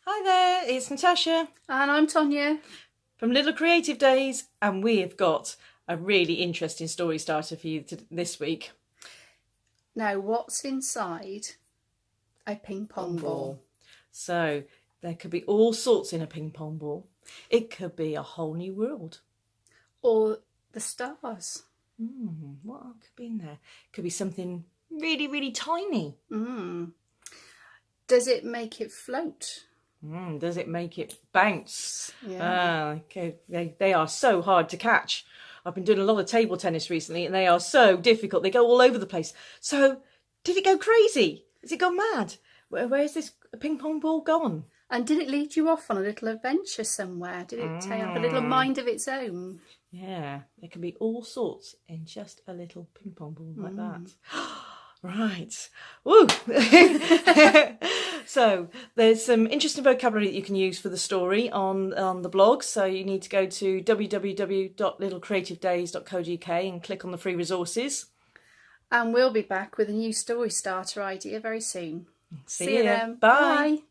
Hi there, it's Natasha And I'm Tonya. from Little Creative Days, and we have got a really interesting story starter for you this week. Now, what's inside a ping pong ball? So there could be all sorts in a ping pong ball. It could be a whole new world. Or the stars? What could be in there? Could be something really, really tiny. Does it make it float? Does it make it bounce? Yeah. Okay. They are so hard to catch. I've been doing a lot of table tennis recently and they are so difficult. They go all over the place. So did it go crazy? Has it gone mad? Where's this ping pong ball gone? And did it lead you off on a little adventure somewhere? Did it have a little mind of its own? Yeah, there can be all sorts in just a little ping pong ball like that. Right. Woo! So there's some interesting vocabulary that you can use for the story on the blog. So you need to go to www.littlecreativedays.co.uk and click on the free resources. And we'll be back with a new story starter idea very soon. See you then. Bye. Bye.